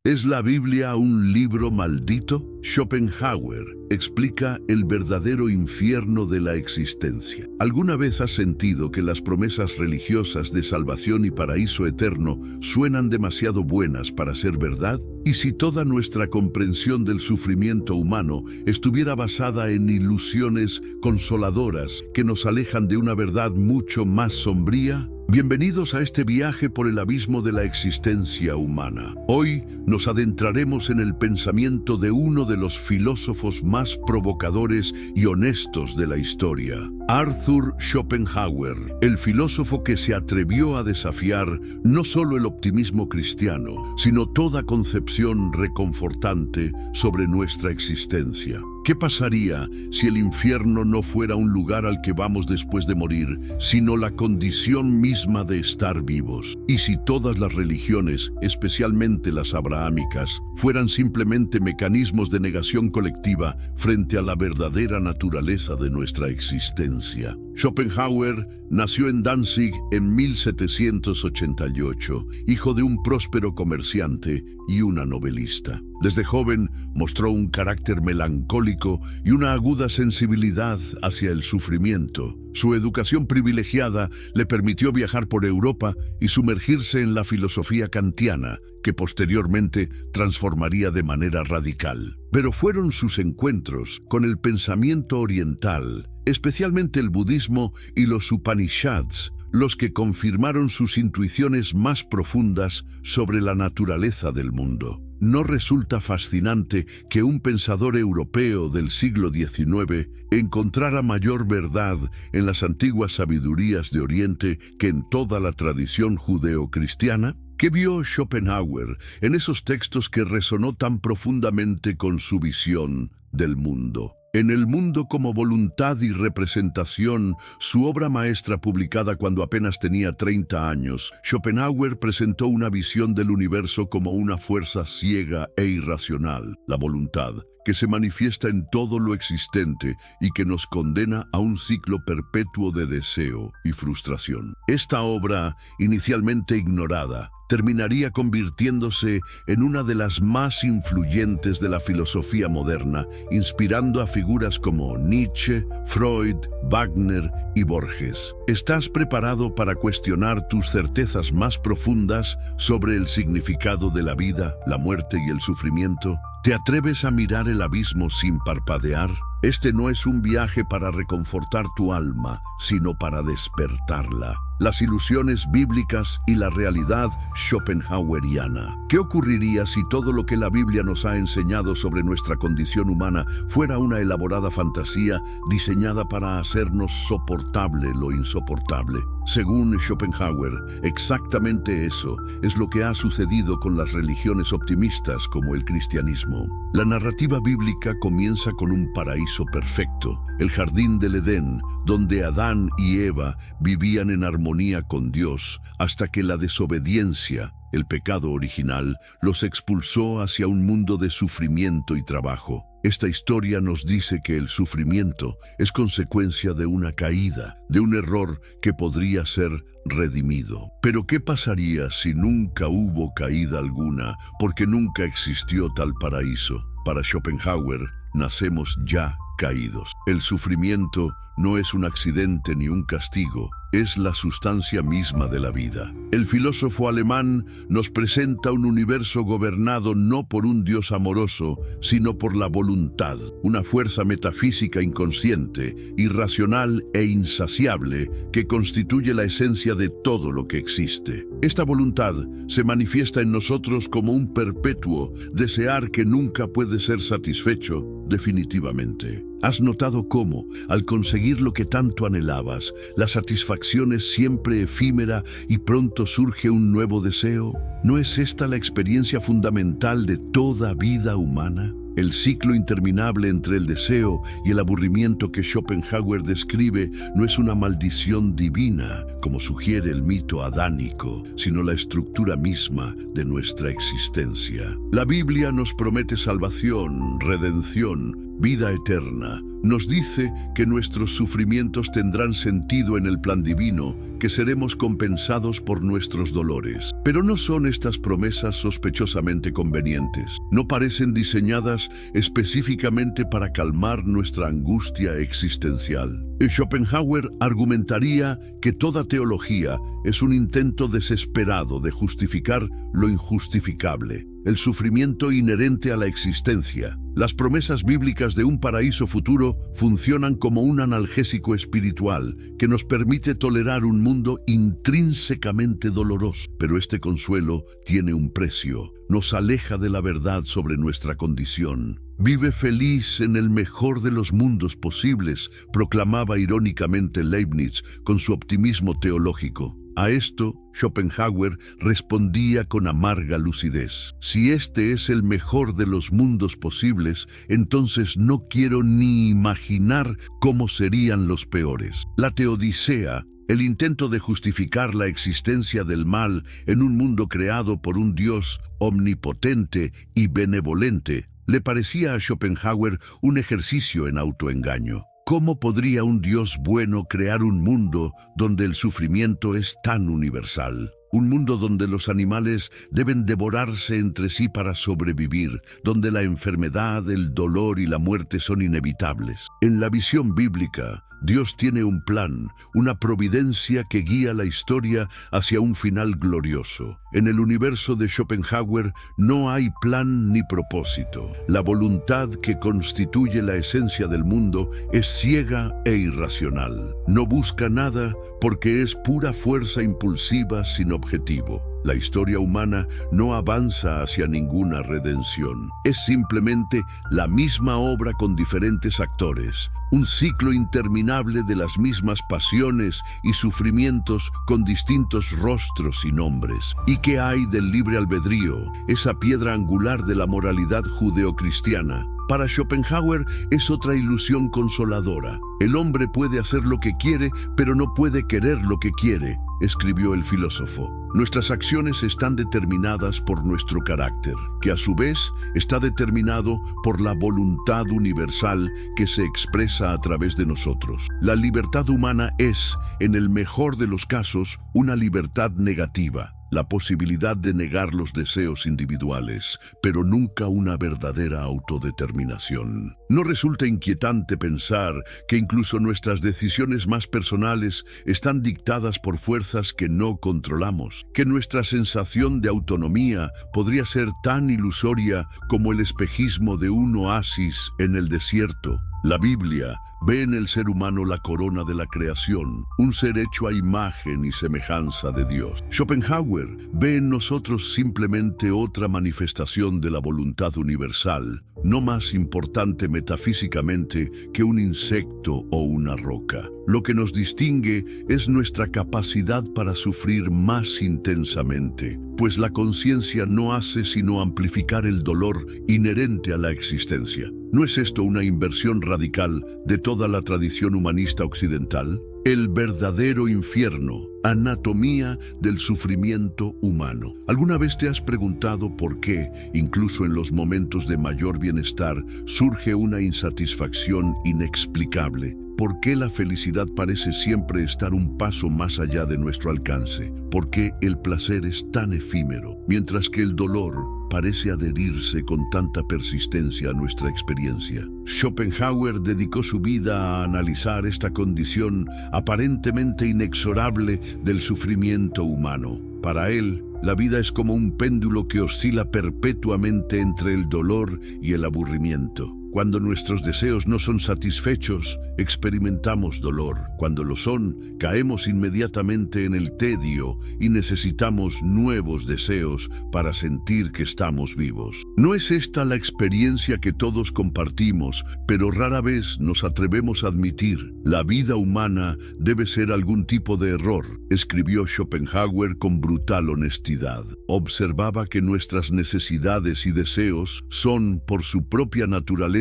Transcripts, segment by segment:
¿Es la Biblia un libro maldito? Schopenhauer explica el verdadero infierno de la existencia. ¿Alguna vez has sentido que las promesas religiosas de salvación y paraíso eterno suenan demasiado buenas para ser verdad? ¿Y si toda nuestra comprensión del sufrimiento humano estuviera basada en ilusiones consoladoras que nos alejan de una verdad mucho más sombría? Bienvenidos a este viaje por el abismo de la existencia humana. Hoy nos adentraremos en el pensamiento de uno de los filósofos más provocadores y honestos de la historia, Arthur Schopenhauer, el filósofo que se atrevió a desafiar no solo el optimismo cristiano, sino toda concepción reconfortante sobre nuestra existencia. ¿Qué pasaría si el infierno no fuera un lugar al que vamos después de morir, sino la condición misma de estar vivos? ¿Y si todas las religiones, especialmente las abrahámicas, fueran simplemente mecanismos de negación colectiva frente a la verdadera naturaleza de nuestra existencia? Schopenhauer nació en Danzig en 1788, hijo de un próspero comerciante y una novelista. Desde joven mostró un carácter melancólico y una aguda sensibilidad hacia el sufrimiento. Su educación privilegiada le permitió viajar por Europa y sumergirse en la filosofía kantiana, que posteriormente transformaría de manera radical. Pero fueron sus encuentros con el pensamiento oriental, especialmente el budismo y los Upanishads, los que confirmaron sus intuiciones más profundas sobre la naturaleza del mundo. ¿No resulta fascinante que un pensador europeo del siglo XIX encontrara mayor verdad en las antiguas sabidurías de Oriente que en toda la tradición judeocristiana? ¿Qué vio Schopenhauer en esos textos que resonó tan profundamente con su visión del mundo? En El mundo como voluntad y representación, su obra maestra publicada cuando apenas tenía 30 años, Schopenhauer presentó una visión del universo como una fuerza ciega e irracional, la voluntad, que se manifiesta en todo lo existente y que nos condena a un ciclo perpetuo de deseo y frustración. Esta obra, inicialmente ignorada, terminaría convirtiéndose en una de las más influyentes de la filosofía moderna, inspirando a figuras como Nietzsche, Freud, Wagner y Borges. ¿Estás preparado para cuestionar tus certezas más profundas sobre el significado de la vida, la muerte y el sufrimiento? ¿Te atreves a mirar el abismo sin parpadear? Este no es un viaje para reconfortar tu alma, sino para despertarla. Las ilusiones bíblicas y la realidad schopenhaueriana. ¿Qué ocurriría si todo lo que la Biblia nos ha enseñado sobre nuestra condición humana fuera una elaborada fantasía diseñada para hacernos soportable lo insoportable? Según Schopenhauer, exactamente eso es lo que ha sucedido con las religiones optimistas como el cristianismo. La narrativa bíblica comienza con un paraíso perfecto, el jardín del Edén, donde Adán y Eva vivían en armonía con Dios, hasta que la desobediencia, el pecado original, los expulsó hacia un mundo de sufrimiento y trabajo. Esta historia nos dice que el sufrimiento es consecuencia de una caída, de un error que podría ser redimido. Pero ¿qué pasaría si nunca hubo caída alguna, porque nunca existió tal paraíso? Para Schopenhauer, nacemos ya caídos. El sufrimiento no es un accidente ni un castigo, es la sustancia misma de la vida. El filósofo alemán nos presenta un universo gobernado no por un Dios amoroso, sino por la voluntad, una fuerza metafísica inconsciente, irracional e insaciable que constituye la esencia de todo lo que existe. Esta voluntad se manifiesta en nosotros como un perpetuo desear que nunca puede ser satisfecho definitivamente. ¿Has notado cómo, al conseguir lo que tanto anhelabas, la satisfacción es siempre efímera y pronto surge un nuevo deseo? ¿No es esta la experiencia fundamental de toda vida humana? El ciclo interminable entre el deseo y el aburrimiento que Schopenhauer describe no es una maldición divina, como sugiere el mito adánico, sino la estructura misma de nuestra existencia. La Biblia nos promete salvación, redención, vida eterna. Nos dice que nuestros sufrimientos tendrán sentido en el plan divino, que seremos compensados por nuestros dolores. Pero no son estas promesas sospechosamente convenientes. No parecen diseñadas específicamente para calmar nuestra angustia existencial. Schopenhauer argumentaría que toda teología es un intento desesperado de justificar lo injustificable, el sufrimiento inherente a la existencia. Las promesas bíblicas de un paraíso futuro funcionan como un analgésico espiritual que nos permite tolerar un mundo intrínsecamente doloroso. Pero este consuelo tiene un precio, nos aleja de la verdad sobre nuestra condición. Vive feliz en el mejor de los mundos posibles, proclamaba irónicamente Leibniz con su optimismo teológico. A esto, Schopenhauer respondía con amarga lucidez. Si este es el mejor de los mundos posibles, entonces no quiero ni imaginar cómo serían los peores. La teodicea, el intento de justificar la existencia del mal en un mundo creado por un Dios omnipotente y benevolente, le parecía a Schopenhauer un ejercicio en autoengaño. ¿Cómo podría un Dios bueno crear un mundo donde el sufrimiento es tan universal? Un mundo donde los animales deben devorarse entre sí para sobrevivir, donde la enfermedad, el dolor y la muerte son inevitables. En la visión bíblica, Dios tiene un plan, una providencia que guía la historia hacia un final glorioso. En el universo de Schopenhauer no hay plan ni propósito. La voluntad que constituye la esencia del mundo es ciega e irracional. No busca nada porque es pura fuerza impulsiva sin objetivo. La historia humana no avanza hacia ninguna redención. Es simplemente la misma obra con diferentes actores, un ciclo interminable de las mismas pasiones y sufrimientos con distintos rostros y nombres. ¿Y qué hay del libre albedrío, esa piedra angular de la moralidad judeocristiana? Para Schopenhauer es otra ilusión consoladora. El hombre puede hacer lo que quiere, pero no puede querer lo que quiere, escribió el filósofo. Nuestras acciones están determinadas por nuestro carácter, que a su vez está determinado por la voluntad universal que se expresa a través de nosotros. La libertad humana es, en el mejor de los casos, una libertad negativa. La posibilidad de negar los deseos individuales, pero nunca una verdadera autodeterminación. ¿No resulta inquietante pensar que incluso nuestras decisiones más personales están dictadas por fuerzas que no controlamos? Que nuestra sensación de autonomía podría ser tan ilusoria como el espejismo de un oasis en el desierto. La Biblia ve en el ser humano la corona de la creación, un ser hecho a imagen y semejanza de Dios. Schopenhauer ve en nosotros simplemente otra manifestación de la voluntad universal, no más importante metafísicamente que un insecto o una roca. Lo que nos distingue es nuestra capacidad para sufrir más intensamente, pues la conciencia no hace sino amplificar el dolor inherente a la existencia. ¿No es esto una inversión radical de toda la tradición humanista occidental? El verdadero infierno, anatomía del sufrimiento humano. ¿Alguna vez te has preguntado por qué, incluso en los momentos de mayor bienestar, surge una insatisfacción inexplicable? ¿Por qué la felicidad parece siempre estar un paso más allá de nuestro alcance? ¿Por qué el placer es tan efímero, mientras que el dolor parece adherirse con tanta persistencia a nuestra experiencia? Schopenhauer dedicó su vida a analizar esta condición aparentemente inexorable del sufrimiento humano. Para él, la vida es como un péndulo que oscila perpetuamente entre el dolor y el aburrimiento. Cuando nuestros deseos no son satisfechos, experimentamos dolor. Cuando lo son, caemos inmediatamente en el tedio y necesitamos nuevos deseos para sentir que estamos vivos. No es esta la experiencia que todos compartimos, pero rara vez nos atrevemos a admitir. La vida humana debe ser algún tipo de error, escribió Schopenhauer con brutal honestidad. Observaba que nuestras necesidades y deseos son, por su propia naturaleza,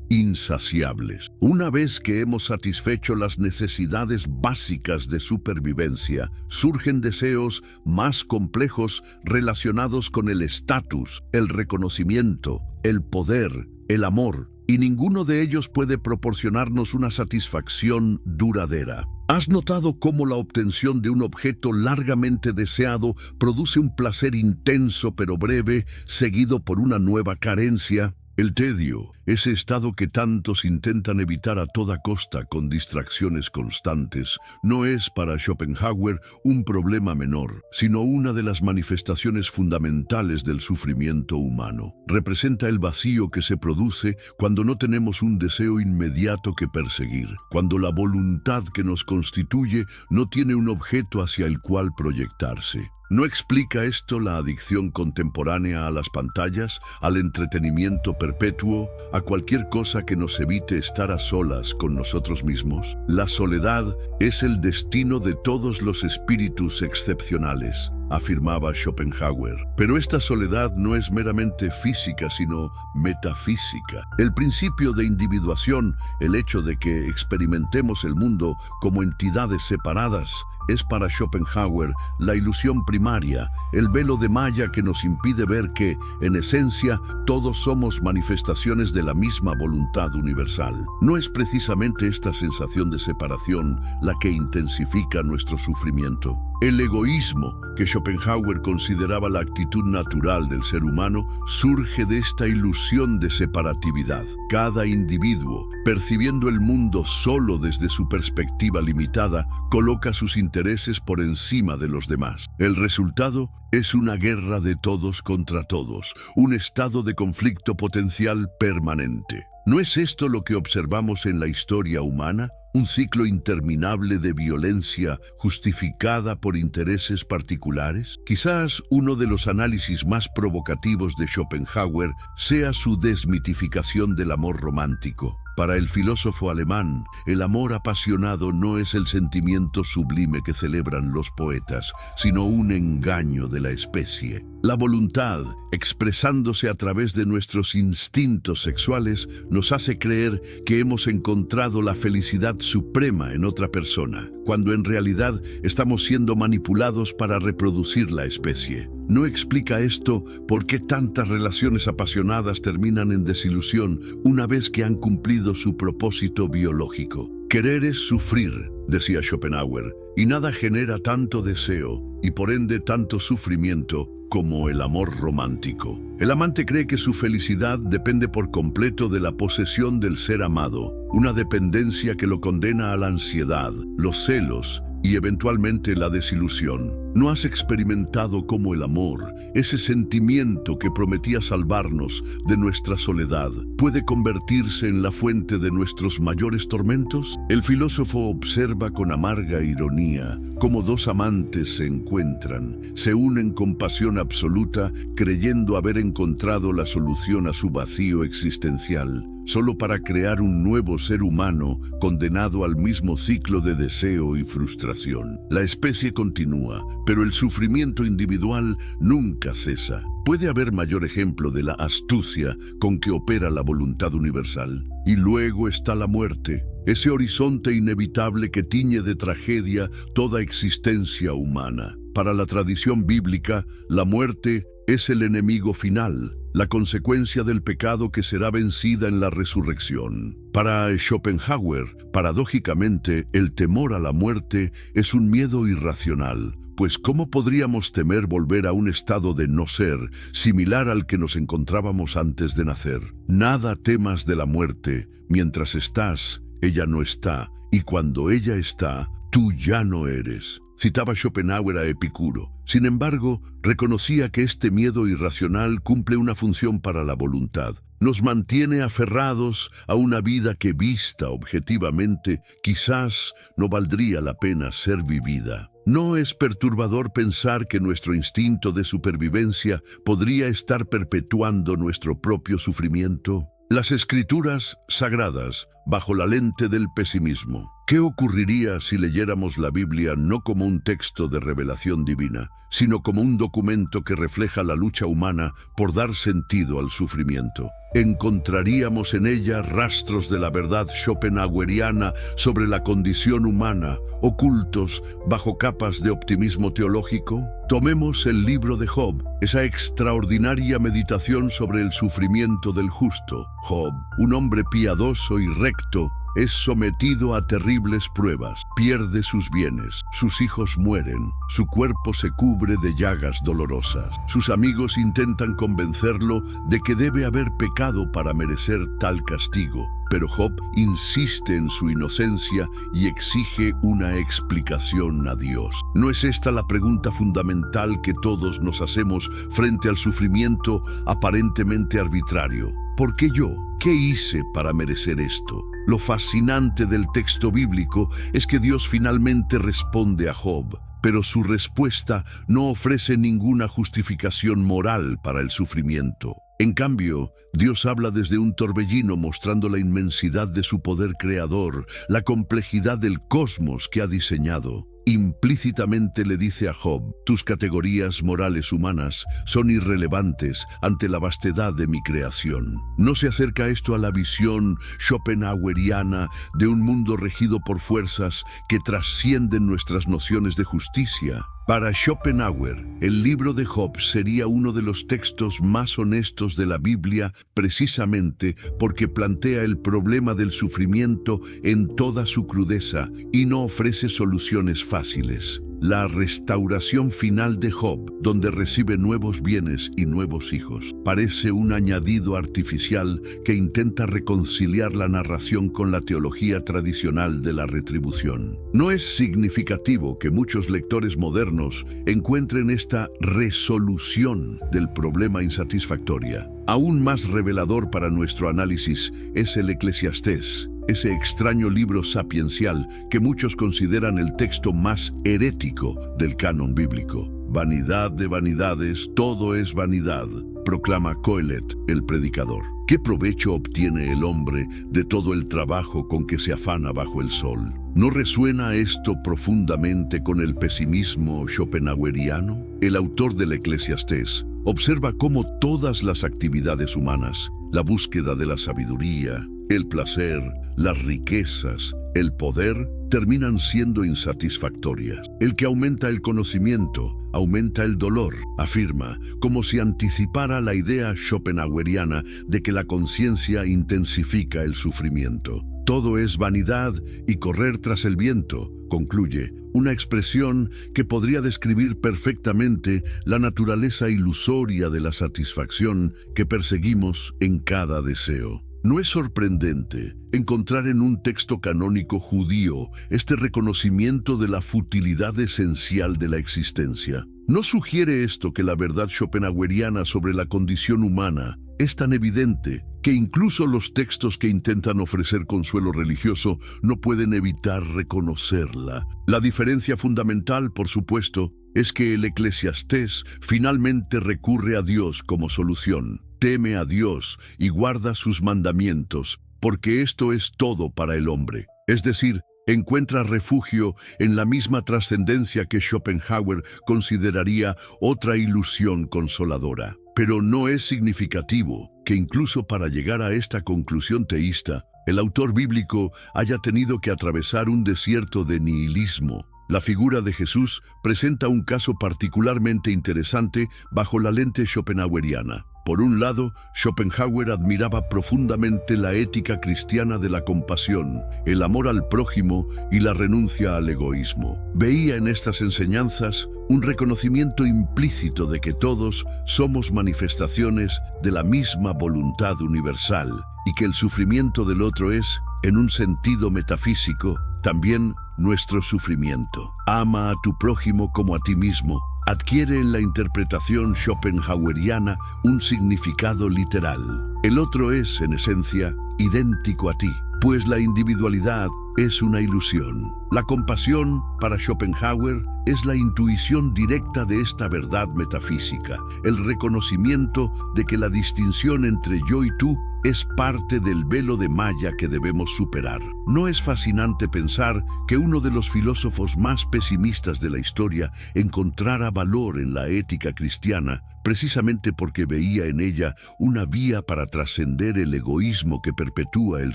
insaciables. Una vez que hemos satisfecho las necesidades básicas de supervivencia, surgen deseos más complejos relacionados con el estatus, el reconocimiento, el poder, el amor. y ninguno de ellos puede proporcionarnos una satisfacción duradera. ¿Has notado cómo la obtención de un objeto largamente deseado produce un placer intenso pero breve, seguido por una nueva carencia? El tedio, ese estado que tantos intentan evitar a toda costa con distracciones constantes, no es para Schopenhauer un problema menor, sino una de las manifestaciones fundamentales del sufrimiento humano. Representa el vacío que se produce cuando no tenemos un deseo inmediato que perseguir, cuando la voluntad que nos constituye no tiene un objeto hacia el cual proyectarse. ¿No explica esto la adicción contemporánea a las pantallas, al entretenimiento perpetuo, a cualquier cosa que nos evite estar a solas con nosotros mismos? La soledad es el destino de todos los espíritus excepcionales, afirmaba Schopenhauer. Pero esta soledad no es meramente física, sino metafísica. El principio de individuación, el hecho de que experimentemos el mundo como entidades separadas, es para Schopenhauer la ilusión primaria, el velo de malla que nos impide ver que, en esencia, todos somos manifestaciones de la misma voluntad universal. No es precisamente esta sensación de separación la que intensifica nuestro sufrimiento. El egoísmo, que Schopenhauer consideraba la actitud natural del ser humano, surge de esta ilusión de separatividad. Cada individuo, percibiendo el mundo solo desde su perspectiva limitada, coloca sus intereses por encima de los demás. El resultado es una guerra de todos contra todos, un estado de conflicto potencial permanente. ¿No es esto lo que observamos en la historia humana? Un ciclo interminable de violencia justificada por intereses particulares. Quizás uno de los análisis más provocativos de Schopenhauer sea su desmitificación del amor romántico. Para el filósofo alemán, el amor apasionado no es el sentimiento sublime que celebran los poetas, sino un engaño de la especie. La voluntad, expresándose a través de nuestros instintos sexuales, nos hace creer que hemos encontrado la felicidad suprema en otra persona, cuando en realidad estamos siendo manipulados para reproducir la especie. ¿No explica esto por qué tantas relaciones apasionadas terminan en desilusión una vez que han cumplido su propósito biológico? Querer es sufrir, decía Schopenhauer, y nada genera tanto deseo y por ende tanto sufrimiento como el amor romántico. El amante cree que su felicidad depende por completo de la posesión del ser amado, una dependencia que lo condena a la ansiedad, los celos y eventualmente la desilusión. ¿No has experimentado cómo el amor, ese sentimiento que prometía salvarnos de nuestra soledad, puede convertirse en la fuente de nuestros mayores tormentos? El filósofo observa con amarga ironía cómo dos amantes se encuentran, se unen con pasión absoluta, creyendo haber encontrado la solución a su vacío existencial, solo para crear un nuevo ser humano condenado al mismo ciclo de deseo y frustración. La especie continúa, pero el sufrimiento individual nunca cesa. ¿Puede haber mayor ejemplo de la astucia con que opera la voluntad universal? Y luego está la muerte, ese horizonte inevitable que tiñe de tragedia toda existencia humana. Para la tradición bíblica, la muerte es el enemigo final, la consecuencia del pecado que será vencida en la resurrección. Para Schopenhauer, paradójicamente, el temor a la muerte es un miedo irracional, pues ¿cómo podríamos temer volver a un estado de no ser, similar al que nos encontrábamos antes de nacer? Nada temas de la muerte, mientras estás, ella no está, y cuando ella está, tú ya no eres. Citaba Schopenhauer a Epicuro. Sin embargo, reconocía que este miedo irracional cumple una función para la voluntad. Nos mantiene aferrados a una vida que, vista objetivamente, quizás no valdría la pena ser vivida. ¿No es perturbador pensar que nuestro instinto de supervivencia podría estar perpetuando nuestro propio sufrimiento? Las escrituras sagradas, bajo la lente del pesimismo. ¿Qué ocurriría si leyéramos la Biblia no como un texto de revelación divina, sino como un documento que refleja la lucha humana por dar sentido al sufrimiento? ¿Encontraríamos en ella rastros de la verdad schopenhaueriana sobre la condición humana, ocultos bajo capas de optimismo teológico? Tomemos el libro de Job, esa extraordinaria meditación sobre el sufrimiento del justo. Job, un hombre piadoso y recto, es sometido a terribles pruebas, pierde sus bienes, sus hijos mueren, su cuerpo se cubre de llagas dolorosas. Sus amigos intentan convencerlo de que debe haber pecado para merecer tal castigo, pero Job insiste en su inocencia y exige una explicación a Dios. ¿No es esta la pregunta fundamental que todos nos hacemos frente al sufrimiento aparentemente arbitrario? ¿Por qué yo? ¿Qué hice para merecer esto? Lo fascinante del texto bíblico es que Dios finalmente responde a Job, pero su respuesta no ofrece ninguna justificación moral para el sufrimiento. En cambio, Dios habla desde un torbellino mostrando la inmensidad de su poder creador, la complejidad del cosmos que ha diseñado. Implícitamente le dice a Job: tus categorías morales humanas son irrelevantes ante la vastedad de mi creación. ¿No se acerca esto a la visión schopenhaueriana de un mundo regido por fuerzas que trascienden nuestras nociones de justicia? Para Schopenhauer, el libro de Job sería uno de los textos más honestos de la Biblia precisamente porque plantea el problema del sufrimiento en toda su crudeza y no ofrece soluciones fáciles. La restauración final de Job, donde recibe nuevos bienes y nuevos hijos, parece un añadido artificial que intenta reconciliar la narración con la teología tradicional de la retribución. No es significativo que muchos lectores modernos encuentren esta resolución del problema insatisfactoria. Aún más revelador para nuestro análisis es el Eclesiastés, ese extraño libro sapiencial que muchos consideran el texto más herético del canon bíblico. Vanidad de vanidades, todo es vanidad, proclama Coelet, el predicador. ¿Qué provecho obtiene el hombre de todo el trabajo con que se afana bajo el sol? ¿No resuena esto profundamente con el pesimismo schopenhaueriano? El autor del Eclesiastés observa cómo todas las actividades humanas, la búsqueda de la sabiduría, el placer, las riquezas, el poder, terminan siendo insatisfactorias. El que aumenta el conocimiento, aumenta el dolor, afirma, como si anticipara la idea schopenhaueriana de que la conciencia intensifica el sufrimiento. Todo es vanidad y correr tras el viento, concluye, una expresión que podría describir perfectamente la naturaleza ilusoria de la satisfacción que perseguimos en cada deseo. No es sorprendente encontrar en un texto canónico judío este reconocimiento de la futilidad esencial de la existencia. ¿No sugiere esto que la verdad schopenhaueriana sobre la condición humana es tan evidente que incluso los textos que intentan ofrecer consuelo religioso no pueden evitar reconocerla? La diferencia fundamental, por supuesto, es que el Eclesiastés finalmente recurre a Dios como solución. Teme a Dios y guarda sus mandamientos, porque esto es todo para el hombre. Es decir, encuentra refugio en la misma trascendencia que Schopenhauer consideraría otra ilusión consoladora. Pero no es significativo que incluso para llegar a esta conclusión teísta, el autor bíblico haya tenido que atravesar un desierto de nihilismo. La figura de Jesús presenta un caso particularmente interesante bajo la lente schopenhaueriana. Por un lado, Schopenhauer admiraba profundamente la ética cristiana de la compasión, el amor al prójimo y la renuncia al egoísmo. Veía en estas enseñanzas un reconocimiento implícito de que todos somos manifestaciones de la misma voluntad universal y que el sufrimiento del otro es, en un sentido metafísico, también nuestro sufrimiento. Ama a tu prójimo como a ti mismo. Adquiere en la interpretación schopenhaueriana un significado literal. El otro es, en esencia, idéntico a ti, pues la individualidad es una ilusión. La compasión, para Schopenhauer, es la intuición directa de esta verdad metafísica, el reconocimiento de que la distinción entre yo y tú es parte del velo de malla que debemos superar. ¿No es fascinante pensar que uno de los filósofos más pesimistas de la historia encontrara valor en la ética cristiana precisamente porque veía en ella una vía para trascender el egoísmo que perpetúa el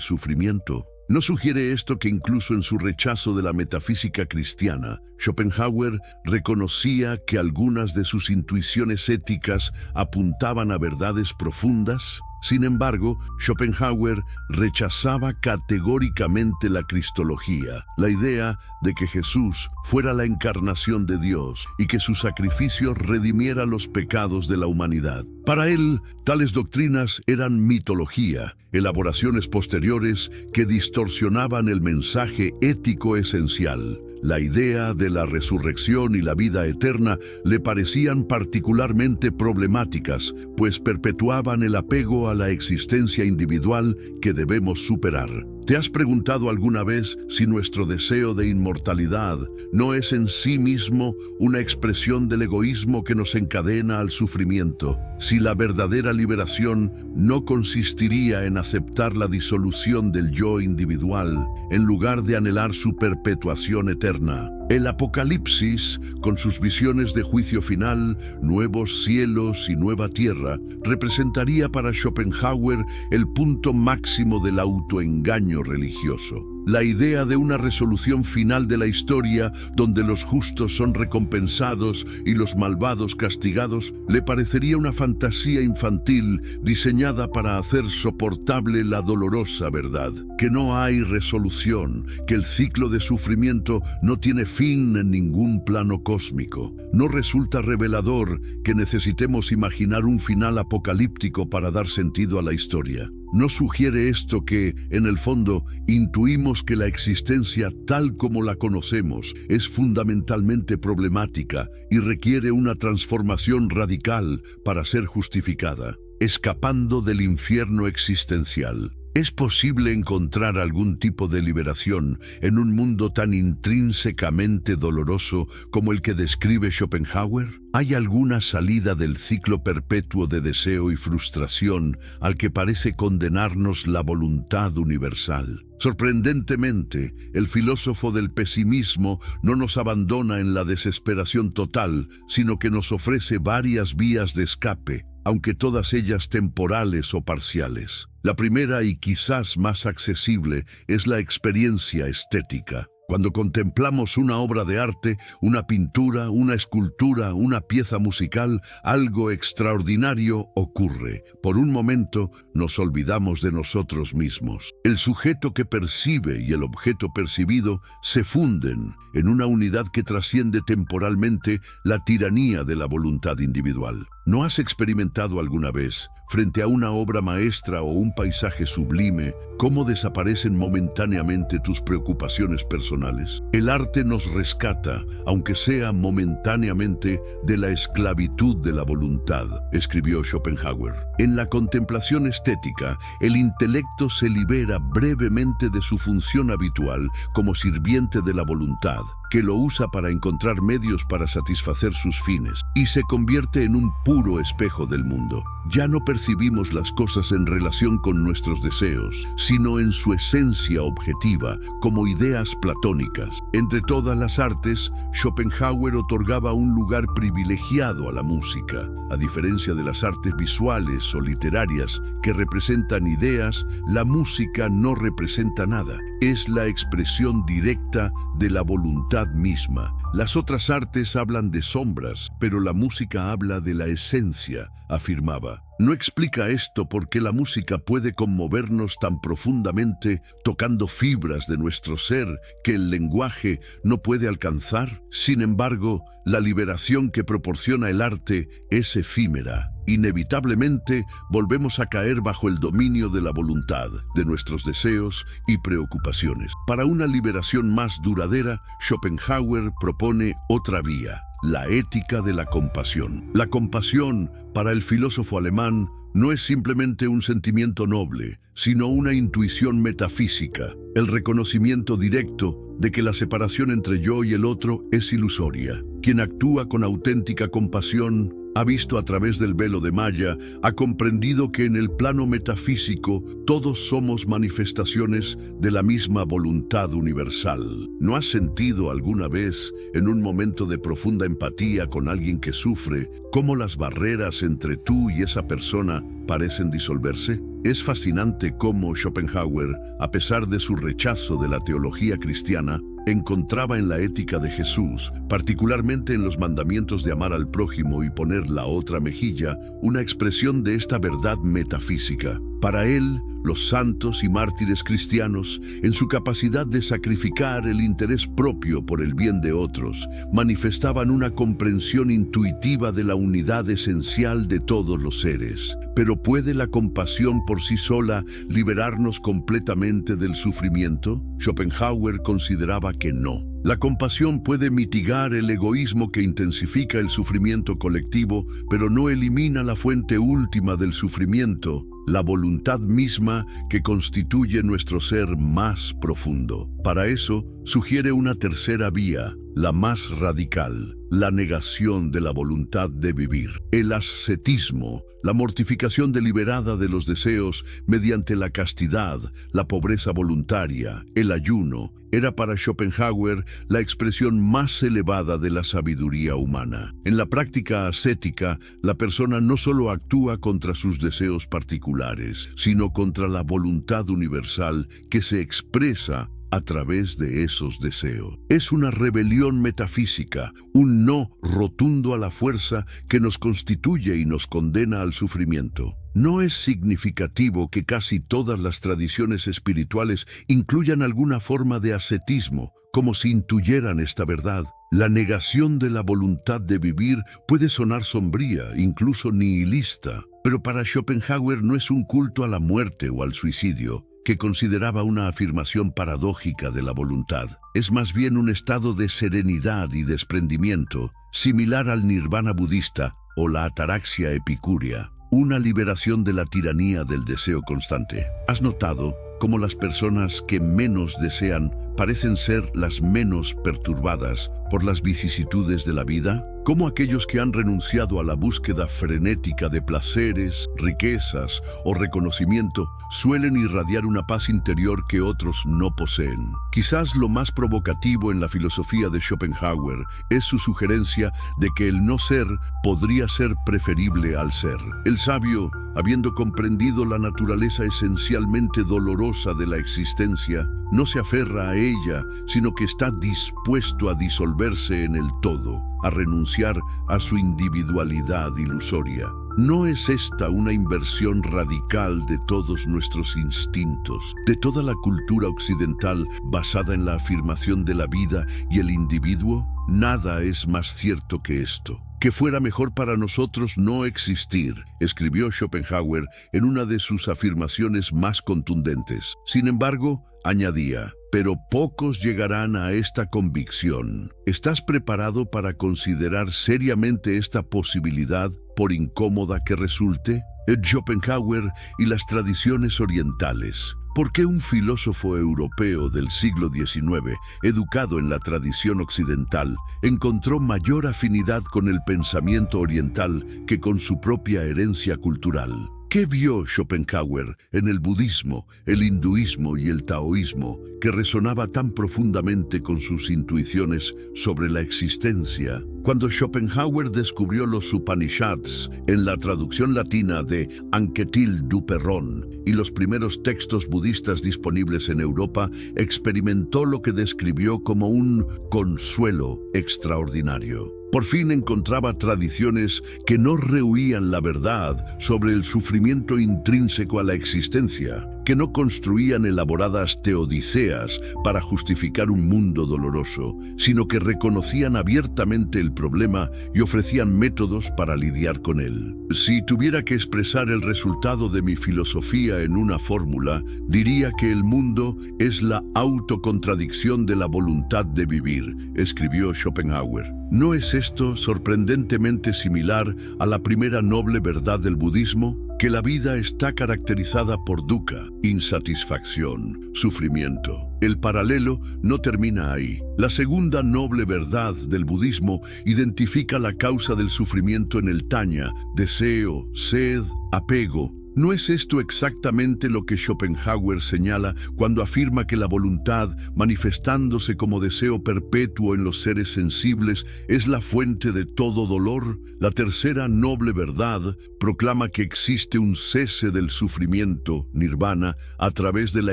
sufrimiento? ¿No sugiere esto que incluso en su rechazo de la metafísica cristiana, Schopenhauer reconocía que algunas de sus intuiciones éticas apuntaban a verdades profundas? Sin embargo, Schopenhauer rechazaba categóricamente la cristología, la idea de que Jesús fuera la encarnación de Dios y que su sacrificio redimiera los pecados de la humanidad. Para él, tales doctrinas eran mitología, elaboraciones posteriores que distorsionaban el mensaje ético esencial. La idea de la resurrección y la vida eterna le parecían particularmente problemáticas, pues perpetuaban el apego a la existencia individual que debemos superar. ¿Te has preguntado alguna vez si nuestro deseo de inmortalidad no es en sí mismo una expresión del egoísmo que nos encadena al sufrimiento? Si la verdadera liberación no consistiría en aceptar la disolución del yo individual, en lugar de anhelar su perpetuación eterna. El Apocalipsis, con sus visiones de juicio final, nuevos cielos y nueva tierra, representaría para Schopenhauer el punto máximo del autoengaño religioso. La idea de una resolución final de la historia donde los justos son recompensados y los malvados castigados le parecería una fantasía infantil diseñada para hacer soportable la dolorosa verdad, que no hay resolución, que el ciclo de sufrimiento no tiene fin en ningún plano cósmico. ¿No resulta revelador que necesitemos imaginar un final apocalíptico para dar sentido a la historia? ¿No sugiere esto que, en el fondo, intuimos que la existencia tal como la conocemos es fundamentalmente problemática y requiere una transformación radical para ser justificada, escapando del infierno existencial? ¿Es posible encontrar algún tipo de liberación en un mundo tan intrínsecamente doloroso como el que describe Schopenhauer? ¿Hay alguna salida del ciclo perpetuo de deseo y frustración al que parece condenarnos la voluntad universal? Sorprendentemente, el filósofo del pesimismo no nos abandona en la desesperación total, sino que nos ofrece varias vías de escape, aunque todas ellas temporales o parciales. La primera y quizás más accesible es la experiencia estética. Cuando contemplamos una obra de arte, una pintura, una escultura, una pieza musical, algo extraordinario ocurre. Por un momento nos olvidamos de nosotros mismos. El sujeto que percibe y el objeto percibido se funden en una unidad que trasciende temporalmente la tiranía de la voluntad individual. ¿No has experimentado alguna vez, frente a una obra maestra o un paisaje sublime, cómo desaparecen momentáneamente tus preocupaciones personales? El arte nos rescata, aunque sea momentáneamente, de la esclavitud de la voluntad, escribió Schopenhauer. En la contemplación estética, el intelecto se libera brevemente de su función habitual como sirviente de la voluntad, que lo usa para encontrar medios para satisfacer sus fines, y se convierte en un puro espejo del mundo. Ya no percibimos las cosas en relación con nuestros deseos, sino en su esencia objetiva, como ideas platónicas. Entre todas las artes, Schopenhauer otorgaba un lugar privilegiado a la música. A diferencia de las artes visuales o literarias que representan ideas, la música no representa nada. Es la expresión directa de la voluntad misma. Las otras artes hablan de sombras, pero la música habla de la esencia, afirmaba. ¿No explica esto por qué la música puede conmovernos tan profundamente, tocando fibras de nuestro ser que el lenguaje no puede alcanzar? Sin embargo, la liberación que proporciona el arte es efímera. Inevitablemente volvemos a caer bajo el dominio de la voluntad, de nuestros deseos y preocupaciones. Para una liberación más duradera, Schopenhauer propone otra vía: la ética de la compasión. La compasión, para el filósofo alemán, no es simplemente un sentimiento noble, sino una intuición metafísica, el reconocimiento directo de que la separación entre yo y el otro es ilusoria. Quien actúa con auténtica compasión ha visto a través del velo de Maya, ha comprendido que en el plano metafísico todos somos manifestaciones de la misma voluntad universal. ¿No has sentido alguna vez, en un momento de profunda empatía con alguien que sufre, cómo las barreras entre tú y esa persona parecen disolverse? Es fascinante cómo Schopenhauer, a pesar de su rechazo de la teología cristiana, encontraba en la ética de Jesús, particularmente en los mandamientos de amar al prójimo y poner la otra mejilla, una expresión de esta verdad metafísica. Para él, los santos y mártires cristianos, en su capacidad de sacrificar el interés propio por el bien de otros, manifestaban una comprensión intuitiva de la unidad esencial de todos los seres. Pero ¿puede la compasión por sí sola liberarnos completamente del sufrimiento? Schopenhauer consideraba que no. La compasión puede mitigar el egoísmo que intensifica el sufrimiento colectivo, pero no elimina la fuente última del sufrimiento, la voluntad misma que constituye nuestro ser más profundo. Para eso, sugiere una tercera vía, la más radical, la negación de la voluntad de vivir. El ascetismo, la mortificación deliberada de los deseos mediante la castidad, la pobreza voluntaria, el ayuno, era para Schopenhauer la expresión más elevada de la sabiduría humana. En la práctica ascética, la persona no solo actúa contra sus deseos particulares, sino contra la voluntad universal que se expresa a través de esos deseos. Es una rebelión metafísica, un no rotundo a la fuerza que nos constituye y nos condena al sufrimiento. No es significativo que casi todas las tradiciones espirituales incluyan alguna forma de ascetismo, como si intuyeran esta verdad. La negación de la voluntad de vivir puede sonar sombría, incluso nihilista, pero para Schopenhauer no es un culto a la muerte o al suicidio, que consideraba una afirmación paradójica de la voluntad. Es más bien un estado de serenidad y desprendimiento, similar al nirvana budista o la ataraxia epicúrea, una liberación de la tiranía del deseo constante. ¿Has notado cómo las personas que menos desean parecen ser las menos perturbadas por las vicisitudes de la vida? ¿Cómo aquellos que han renunciado a la búsqueda frenética de placeres, riquezas o reconocimiento suelen irradiar una paz interior que otros no poseen? Quizás lo más provocativo en la filosofía de Schopenhauer es su sugerencia de que el no ser podría ser preferible al ser. El sabio, habiendo comprendido la naturaleza esencialmente dolorosa de la existencia, no se aferra a ella, sino que está dispuesto a disolverse en el todo, a renunciar a su individualidad ilusoria. ¿No es esta una inversión radical de todos nuestros instintos, de toda la cultura occidental basada en la afirmación de la vida y el individuo? Nada es más cierto que esto. Que fuera mejor para nosotros no existir, escribió Schopenhauer en una de sus afirmaciones más contundentes. Sin embargo, añadía, pero pocos llegarán a esta convicción. ¿Estás preparado para considerar seriamente esta posibilidad, por incómoda que resulte? Schopenhauer y las tradiciones orientales. ¿Por qué un filósofo europeo del siglo XIX, educado en la tradición occidental, encontró mayor afinidad con el pensamiento oriental que con su propia herencia cultural? ¿Qué vio Schopenhauer en el budismo, el hinduismo y el taoísmo que resonaba tan profundamente con sus intuiciones sobre la existencia? Cuando Schopenhauer descubrió los Upanishads en la traducción latina de Anquetil Duperron y los primeros textos budistas disponibles en Europa, experimentó lo que describió como un consuelo extraordinario. Por fin encontraba tradiciones que no rehuían la verdad sobre el sufrimiento intrínseco a la existencia, que que no construían elaboradas teodiceas para justificar un mundo doloroso, sino que reconocían abiertamente el problema y ofrecían métodos para lidiar con él. Si tuviera que expresar el resultado de mi filosofía en una fórmula, diría que el mundo es la autocontradicción de la voluntad de vivir, escribió Schopenhauer. ¿No es esto sorprendentemente similar a la primera noble verdad del budismo? Que la vida está caracterizada por dukkha, insatisfacción, sufrimiento. El paralelo no termina ahí. La segunda noble verdad del budismo identifica la causa del sufrimiento en el taña, deseo, sed, apego. ¿No es esto exactamente lo que Schopenhauer señala cuando afirma que la voluntad, manifestándose como deseo perpetuo en los seres sensibles, es la fuente de todo dolor? La tercera noble verdad proclama que existe un cese del sufrimiento, nirvana, a través de la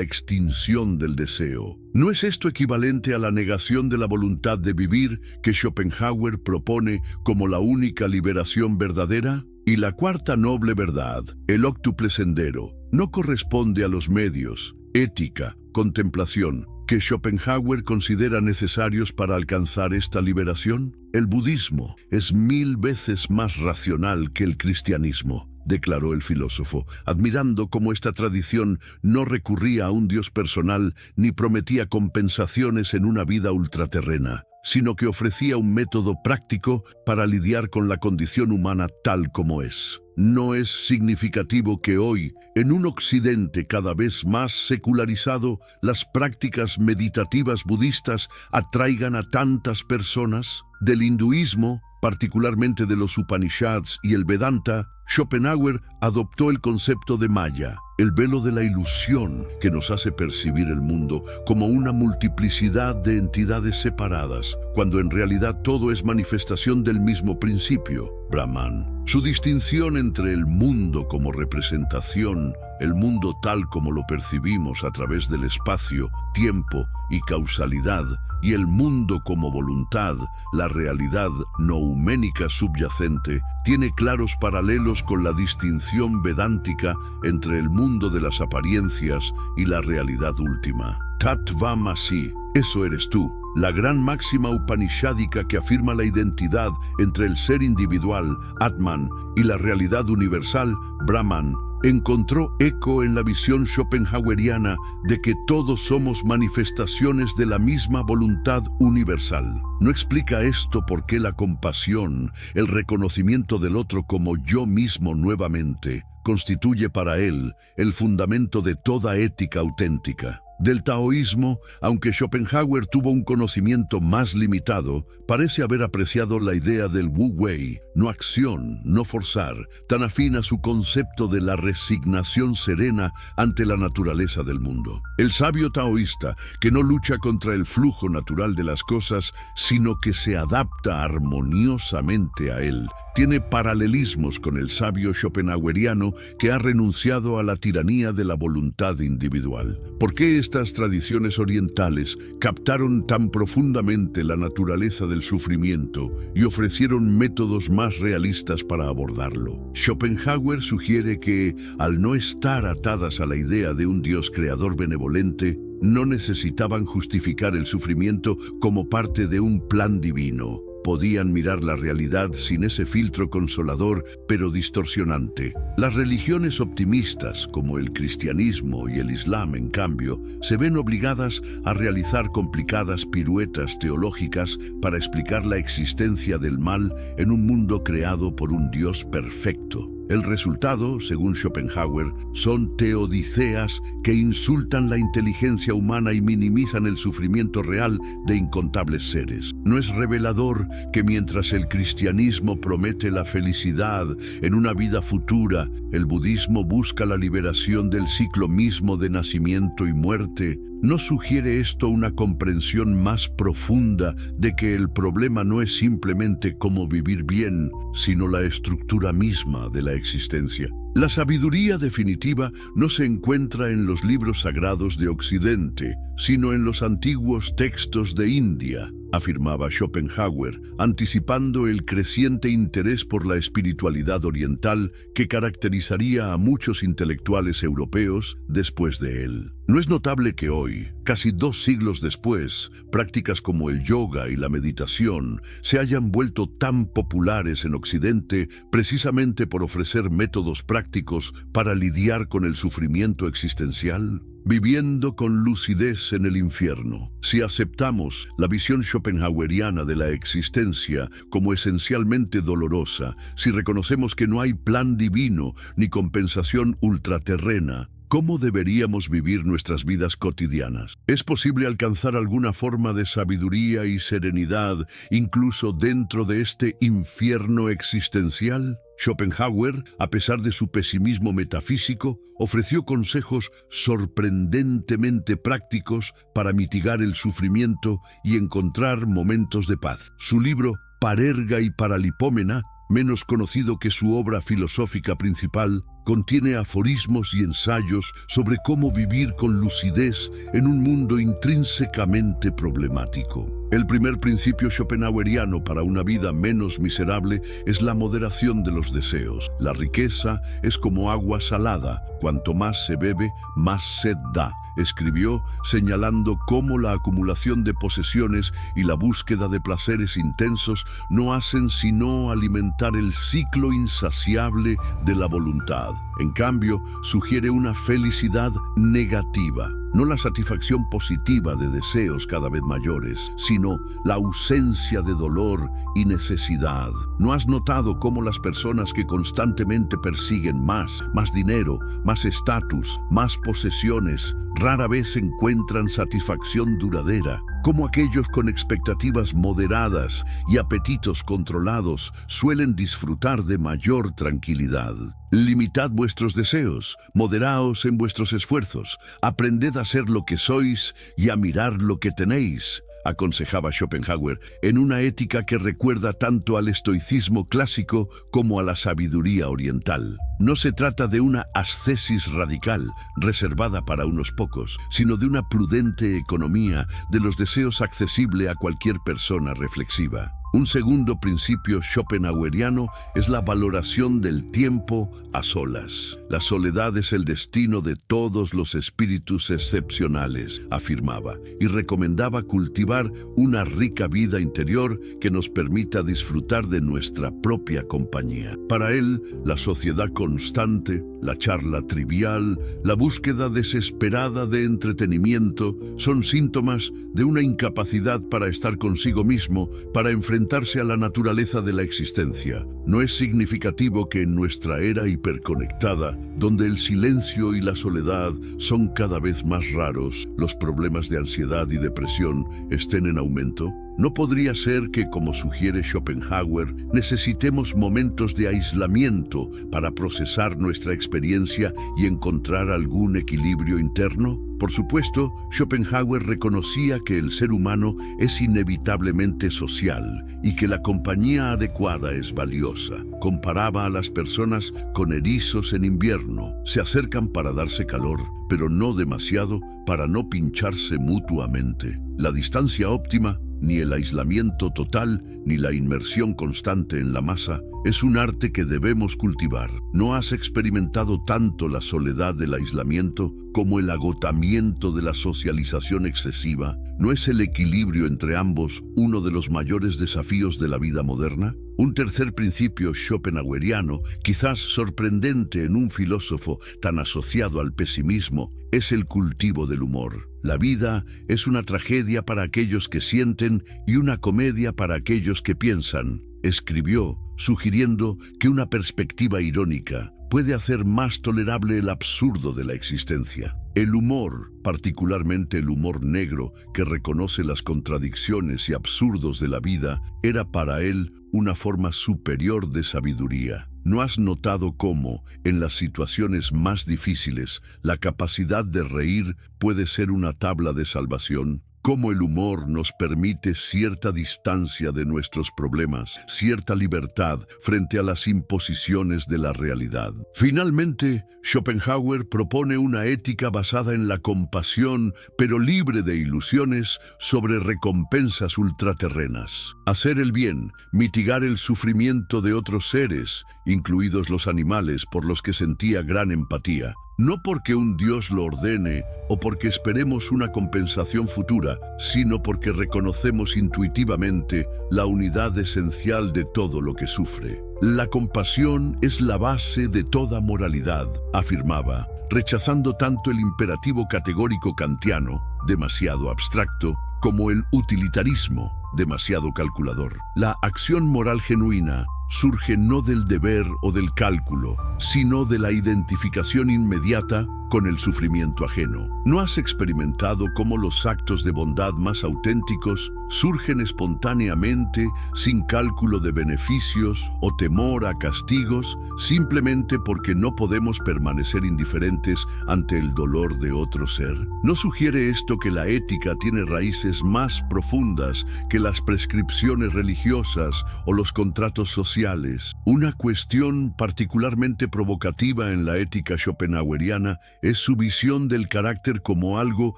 extinción del deseo. ¿No es esto equivalente a la negación de la voluntad de vivir que Schopenhauer propone como la única liberación verdadera? Y la cuarta noble verdad, el óctuple sendero, no corresponde a los medios, ética, contemplación, que Schopenhauer considera necesarios para alcanzar esta liberación. El budismo es 1000 veces más racional que el cristianismo, declaró el filósofo, admirando cómo esta tradición no recurría a un Dios personal ni prometía compensaciones en una vida ultraterrena, sino que ofrecía un método práctico para lidiar con la condición humana tal como es. ¿No es significativo que hoy, en un occidente cada vez más secularizado, las prácticas meditativas budistas atraigan a tantas personas? Del hinduismo, particularmente de los Upanishads y el Vedanta, Schopenhauer adoptó el concepto de Maya, el velo de la ilusión que nos hace percibir el mundo como una multiplicidad de entidades separadas, cuando en realidad todo es manifestación del mismo principio, Brahman. Su distinción entre el mundo como representación, el mundo tal como lo percibimos a través del espacio, tiempo y causalidad, y el mundo como voluntad, la realidad nouménica subyacente, tiene claros paralelos con la distinción vedántica entre el mundo de las apariencias y la realidad última. Tatvamasi, eso eres tú, la gran máxima upanishádica que afirma la identidad entre el ser individual, Atman, y la realidad universal, Brahman, encontró eco en la visión schopenhaueriana de que todos somos manifestaciones de la misma voluntad universal. ¿No explica esto por qué la compasión, el reconocimiento del otro como yo mismo nuevamente, constituye para él el fundamento de toda ética auténtica? Del taoísmo, aunque Schopenhauer tuvo un conocimiento más limitado, parece haber apreciado la idea del Wu Wei, no acción, no forzar, tan afín a su concepto de la resignación serena ante la naturaleza del mundo. El sabio taoísta, que no lucha contra el flujo natural de las cosas, sino que se adapta armoniosamente a él, tiene paralelismos con el sabio schopenhaueriano que ha renunciado a la tiranía de la voluntad individual. ¿Por qué estas tradiciones orientales captaron tan profundamente la naturaleza del sufrimiento y ofrecieron métodos más realistas para abordarlo? Schopenhauer sugiere que, al no estar atadas a la idea de un Dios creador benevolente, no necesitaban justificar el sufrimiento como parte de un plan divino. Podían mirar la realidad sin ese filtro consolador, pero distorsionante. Las religiones optimistas, como el cristianismo y el islam, en cambio, se ven obligadas a realizar complicadas piruetas teológicas para explicar la existencia del mal en un mundo creado por un Dios perfecto. El resultado, según Schopenhauer, son teodiceas que insultan la inteligencia humana y minimizan el sufrimiento real de incontables seres. ¿No es revelador que mientras el cristianismo promete la felicidad en una vida futura, el budismo busca la liberación del ciclo mismo de nacimiento y muerte? ¿No sugiere esto una comprensión más profunda de que el problema no es simplemente cómo vivir bien, sino la estructura misma de la existencia? La sabiduría definitiva no se encuentra en los libros sagrados de Occidente, sino en los antiguos textos de India. afirmaba Schopenhauer, anticipando el creciente interés por la espiritualidad oriental que caracterizaría a muchos intelectuales europeos después de él. No es notable que hoy, casi 2 siglos después, prácticas como el yoga y la meditación se hayan vuelto tan populares en Occidente precisamente por ofrecer métodos prácticos para lidiar con el sufrimiento existencial? Viviendo con lucidez en el infierno. Si aceptamos la visión schopenhaueriana de la existencia como esencialmente dolorosa, si reconocemos que no hay plan divino ni compensación ultraterrena, ¿cómo deberíamos vivir nuestras vidas cotidianas? ¿Es posible alcanzar alguna forma de sabiduría y serenidad incluso dentro de este infierno existencial? Schopenhauer, a pesar de su pesimismo metafísico, ofreció consejos sorprendentemente prácticos para mitigar el sufrimiento y encontrar momentos de paz. Su libro Parerga y Paralipómena, menos conocido que su obra filosófica principal, contiene aforismos y ensayos sobre cómo vivir con lucidez en un mundo intrínsecamente problemático. El primer principio schopenhaueriano para una vida menos miserable es la moderación de los deseos. La riqueza es como agua salada, cuanto más se bebe, más sed da, escribió, señalando cómo la acumulación de posesiones y la búsqueda de placeres intensos no hacen sino alimentar el ciclo insaciable de la voluntad. En cambio, sugiere una felicidad negativa, no la satisfacción positiva de deseos cada vez mayores, sino la ausencia de dolor y necesidad. ¿No has notado cómo las personas que constantemente persiguen más dinero, más estatus, más posesiones, rara vez encuentran satisfacción duradera? Cómo aquellos con expectativas moderadas y apetitos controlados suelen disfrutar de mayor tranquilidad. Limitad vuestros deseos, moderaos en vuestros esfuerzos, aprended a ser lo que sois y a mirar lo que tenéis, aconsejaba Schopenhauer, en una ética que recuerda tanto al estoicismo clásico como a la sabiduría oriental. No se trata de una ascesis radical, reservada para unos pocos, sino de una prudente economía de los deseos accesible a cualquier persona reflexiva. Un segundo principio schopenhaueriano es la valoración del tiempo a solas. La soledad es el destino de todos los espíritus excepcionales, afirmaba, y recomendaba cultivar una rica vida interior que nos permita disfrutar de nuestra propia compañía. Para él, la sociedad constante, la charla trivial, la búsqueda desesperada de entretenimiento son síntomas de una incapacidad para estar consigo mismo, para enfrentarse a la naturaleza de la existencia. No es significativo que en nuestra era hiperconectada, donde el silencio y la soledad son cada vez más raros, los problemas de ansiedad y depresión estén en aumento. ¿No podría ser que, como sugiere Schopenhauer, necesitemos momentos de aislamiento para procesar nuestra experiencia y encontrar algún equilibrio interno? Por supuesto, Schopenhauer reconocía que el ser humano es inevitablemente social y que la compañía adecuada es valiosa. Comparaba a las personas con erizos en invierno. Se acercan para darse calor, pero no demasiado para no pincharse mutuamente. La distancia óptima, ni el aislamiento total, ni la inmersión constante en la masa, es un arte que debemos cultivar. ¿No has experimentado tanto la soledad del aislamiento como el agotamiento de la socialización excesiva? ¿No es el equilibrio entre ambos uno de los mayores desafíos de la vida moderna? Un tercer principio schopenhaueriano, quizás sorprendente en un filósofo tan asociado al pesimismo, es el cultivo del humor. La vida es una tragedia para aquellos que sienten y una comedia para aquellos que piensan, escribió, sugiriendo que una perspectiva irónica puede hacer más tolerable el absurdo de la existencia. El humor, particularmente el humor negro, que reconoce las contradicciones y absurdos de la vida, era para él una forma superior de sabiduría. ¿No has notado cómo, en las situaciones más difíciles, la capacidad de reír puede ser una tabla de salvación? cómo el humor nos permite cierta distancia de nuestros problemas, cierta libertad frente a las imposiciones de la realidad. Finalmente, Schopenhauer propone una ética basada en la compasión, pero libre de ilusiones, sobre recompensas ultraterrenas. Hacer el bien, mitigar el sufrimiento de otros seres, incluidos los animales por los que sentía gran empatía. No porque un Dios lo ordene o porque esperemos una compensación futura, sino porque reconocemos intuitivamente la unidad esencial de todo lo que sufre. La compasión es la base de toda moralidad, afirmaba, rechazando tanto el imperativo categórico kantiano, demasiado abstracto, como el utilitarismo, demasiado calculador. La acción moral genuina surge no del deber o del cálculo, sino de la identificación inmediata con el sufrimiento ajeno. ¿No has experimentado cómo los actos de bondad más auténticos surgen espontáneamente, sin cálculo de beneficios o temor a castigos, simplemente porque no podemos permanecer indiferentes ante el dolor de otro ser? ¿No sugiere esto que la ética tiene raíces más profundas que las prescripciones religiosas o los contratos sociales? Una cuestión particularmente provocativa en la ética schopenhaueriana es su visión del carácter como algo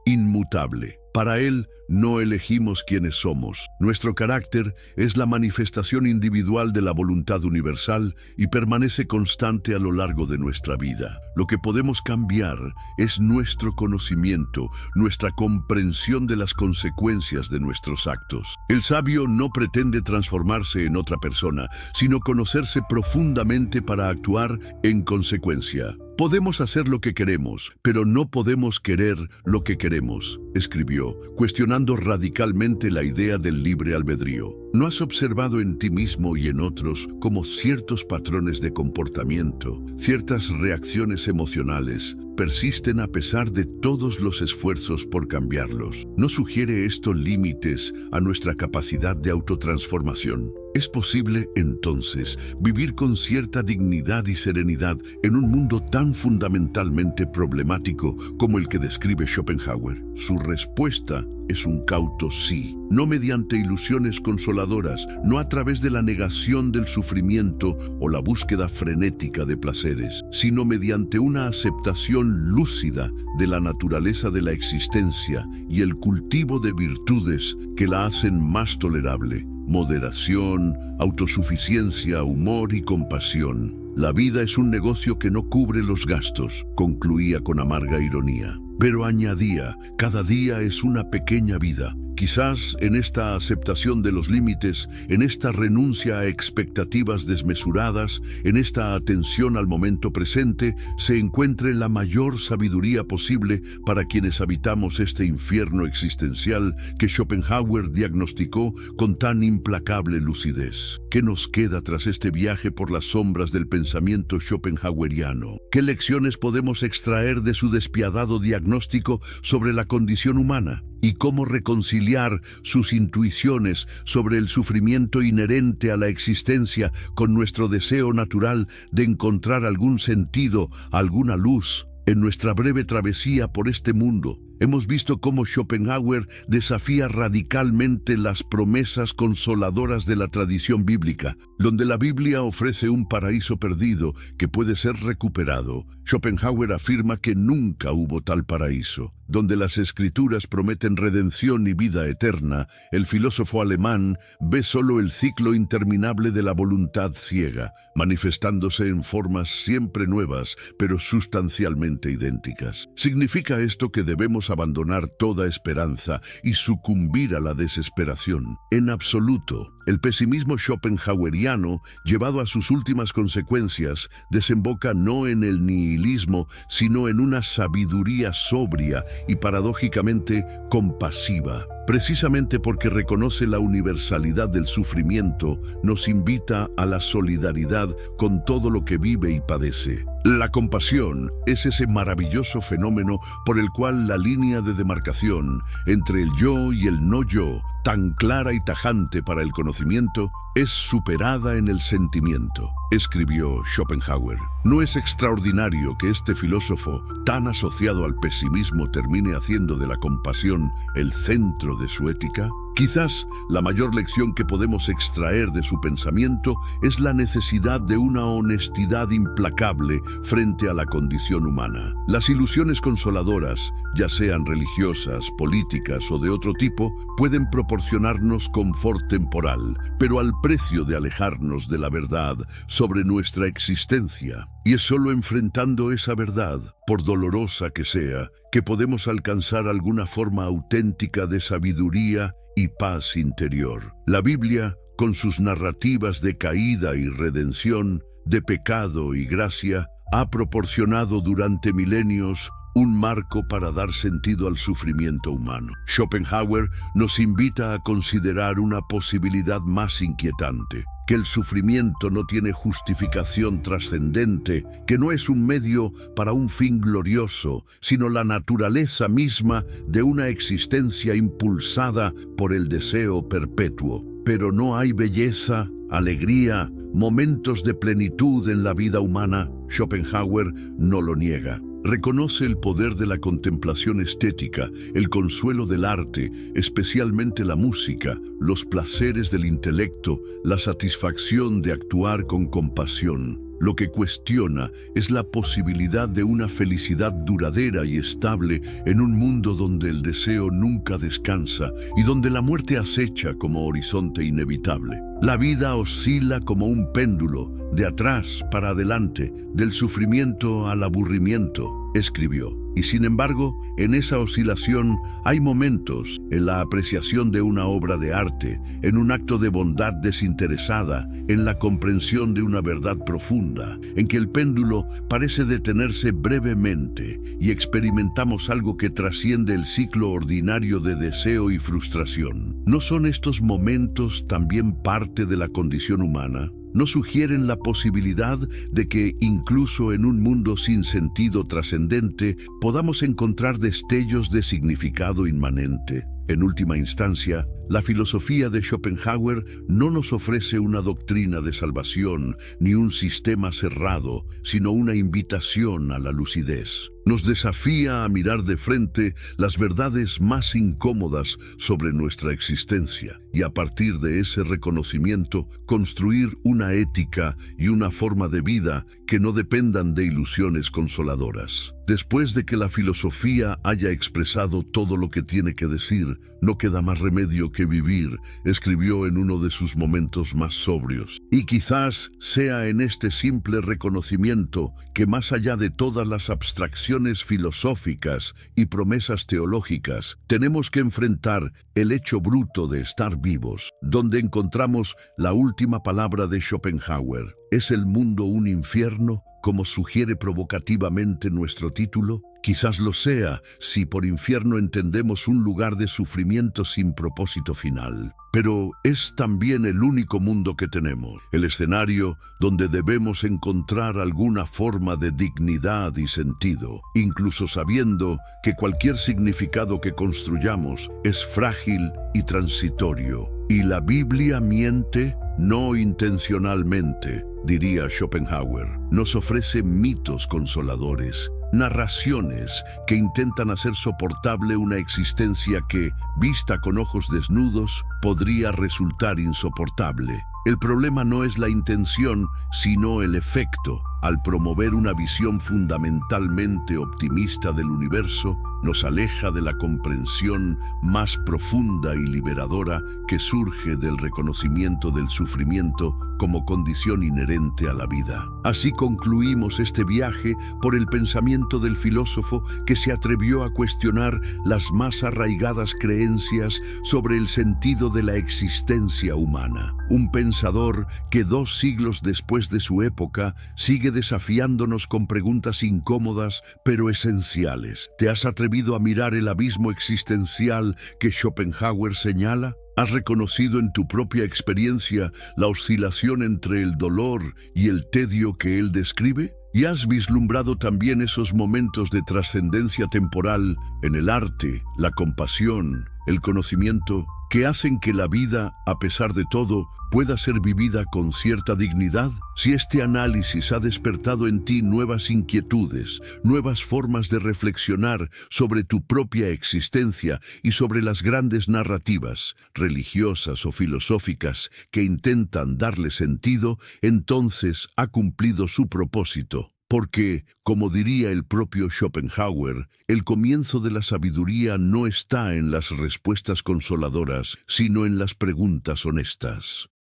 inmutable. Para él, no elegimos quiénes somos. Nuestro carácter es la manifestación individual de la voluntad universal y permanece constante a lo largo de nuestra vida. Lo que podemos cambiar es nuestro conocimiento, nuestra comprensión de las consecuencias de nuestros actos. El sabio no pretende transformarse en otra persona, sino conocerse profundamente para actuar en consecuencia. Podemos hacer lo que queremos, pero no podemos querer lo que queremos, escribió, cuestionando radicalmente la idea del libre albedrío. ¿No has observado en ti mismo y en otros cómo ciertos patrones de comportamiento, ciertas reacciones emocionales, persisten a pesar de todos los esfuerzos por cambiarlos? ¿No sugiere esto límites a nuestra capacidad de autotransformación? ¿Es posible, entonces, vivir con cierta dignidad y serenidad en un mundo tan fundamentalmente problemático como el que describe Schopenhauer? Su respuesta es un cauto sí, no mediante ilusiones consoladoras, no a través de la negación del sufrimiento o la búsqueda frenética de placeres, sino mediante una aceptación lúcida de la naturaleza de la existencia y el cultivo de virtudes que la hacen más tolerable. Moderación, autosuficiencia, humor y compasión. La vida es un negocio que no cubre los gastos, concluía con amarga ironía. Pero añadía, cada día es una pequeña vida. Quizás en esta aceptación de los límites, en esta renuncia a expectativas desmesuradas, en esta atención al momento presente, se encuentre la mayor sabiduría posible para quienes habitamos este infierno existencial que Schopenhauer diagnosticó con tan implacable lucidez. ¿Qué nos queda tras este viaje por las sombras del pensamiento schopenhaueriano? ¿Qué lecciones podemos extraer de su despiadado diagnóstico sobre la condición humana? ¿Y cómo reconciliar sus intuiciones sobre el sufrimiento inherente a la existencia con nuestro deseo natural de encontrar algún sentido, alguna luz en nuestra breve travesía por este mundo? Hemos visto cómo Schopenhauer desafía radicalmente las promesas consoladoras de la tradición bíblica, donde la Biblia ofrece un paraíso perdido que puede ser recuperado. Schopenhauer afirma que nunca hubo tal paraíso. Donde las escrituras prometen redención y vida eterna, el filósofo alemán ve solo el ciclo interminable de la voluntad ciega, manifestándose en formas siempre nuevas, pero sustancialmente idénticas. ¿Significa esto que debemos abandonar toda esperanza y sucumbir a la desesperación? En absoluto. El pesimismo schopenhaueriano, llevado a sus últimas consecuencias, desemboca no en el nihilismo, sino en una sabiduría sobria y paradójicamente compasiva. Precisamente porque reconoce la universalidad del sufrimiento, nos invita a la solidaridad con todo lo que vive y padece. La compasión es ese maravilloso fenómeno por el cual la línea de demarcación entre el yo y el no yo, tan clara y tajante para el conocimiento, es superada en el sentimiento. escribió Schopenhauer. No es extraordinario que este filósofo, tan asociado al pesimismo, termine haciendo de la compasión el centro de su ética. Quizás la mayor lección que podemos extraer de su pensamiento es la necesidad de una honestidad implacable frente a la condición humana. Las ilusiones consoladoras, ya sean religiosas, políticas o de otro tipo, pueden proporcionarnos confort temporal, pero al precio de alejarnos de la verdad sobre nuestra existencia. Y es solo enfrentando esa verdad, por dolorosa que sea, que podemos alcanzar alguna forma auténtica de sabiduría y paz interior. La Biblia, con sus narrativas de caída y redención, de pecado y gracia, ha proporcionado durante milenios un marco para dar sentido al sufrimiento humano. Schopenhauer nos invita a considerar una posibilidad más inquietante, que el sufrimiento no tiene justificación trascendente, que no es un medio para un fin glorioso, sino la naturaleza misma de una existencia impulsada por el deseo perpetuo. Pero no hay belleza, alegría, momentos de plenitud en la vida humana. Schopenhauer no lo niega. Reconoce el poder de la contemplación estética, el consuelo del arte, especialmente la música, los placeres del intelecto, la satisfacción de actuar con compasión. Lo que cuestiona es la posibilidad de una felicidad duradera y estable en un mundo donde el deseo nunca descansa y donde la muerte acecha como horizonte inevitable. La vida oscila como un péndulo, de atrás para adelante, del sufrimiento al aburrimiento, escribió. Y sin embargo, en esa oscilación hay momentos, en la apreciación de una obra de arte, en un acto de bondad desinteresada, en la comprensión de una verdad profunda, en que el péndulo parece detenerse brevemente y experimentamos algo que trasciende el ciclo ordinario de deseo y frustración. ¿No son estos momentos también parte de la condición humana? ¿No sugieren la posibilidad de que, incluso en un mundo sin sentido trascendente, podamos encontrar destellos de significado inmanente? En última instancia, la filosofía de Schopenhauer no nos ofrece una doctrina de salvación ni un sistema cerrado, sino una invitación a la lucidez. Nos desafía a mirar de frente las verdades más incómodas sobre nuestra existencia y a partir de ese reconocimiento construir una ética y una forma de vida que no dependan de ilusiones consoladoras. Después de que la filosofía haya expresado todo lo que tiene que decir, no queda más remedio que vivir, escribió en uno de sus momentos más sobrios. Y quizás sea en este simple reconocimiento que, más allá de todas las abstracciones filosóficas y promesas teológicas, tenemos que enfrentar el hecho bruto de estar vivos, donde encontramos la última palabra de Schopenhauer. ¿Es el mundo un infierno, como sugiere provocativamente nuestro título? Quizás lo sea, si por infierno entendemos un lugar de sufrimiento sin propósito final. Pero es también el único mundo que tenemos, el escenario donde debemos encontrar alguna forma de dignidad y sentido, incluso sabiendo que cualquier significado que construyamos es frágil y transitorio. ¿Y la Biblia miente? No intencionalmente, diría Schopenhauer. Nos ofrece mitos consoladores, narraciones que intentan hacer soportable una existencia que, vista con ojos desnudos, podría resultar insoportable. El problema no es la intención, sino el efecto. Al promover una visión fundamentalmente optimista del universo, nos aleja de la comprensión más profunda y liberadora que surge del reconocimiento del sufrimiento como condición inherente a la vida. Así concluimos este viaje por el pensamiento del filósofo que se atrevió a cuestionar las más arraigadas creencias sobre el sentido de la existencia humana. Un pensador que 2 siglos después de su época sigue desafiándonos con preguntas incómodas pero esenciales. ¿Te has atrevido a mirar el abismo existencial que Schopenhauer señala? ¿Has reconocido en tu propia experiencia la oscilación entre el dolor y el tedio que él describe? ¿Y has vislumbrado también esos momentos de trascendencia temporal en el arte, la compasión, el conocimiento que hacen que la vida, a pesar de todo, pueda ser vivida con cierta dignidad? Si este análisis ha despertado en ti nuevas inquietudes, nuevas formas de reflexionar sobre tu propia existencia y sobre las grandes narrativas, religiosas o filosóficas, que intentan darle sentido, entonces ha cumplido su propósito. Porque, como diría el propio Schopenhauer, el comienzo de la sabiduría no está en las respuestas consoladoras, sino en las preguntas honestas.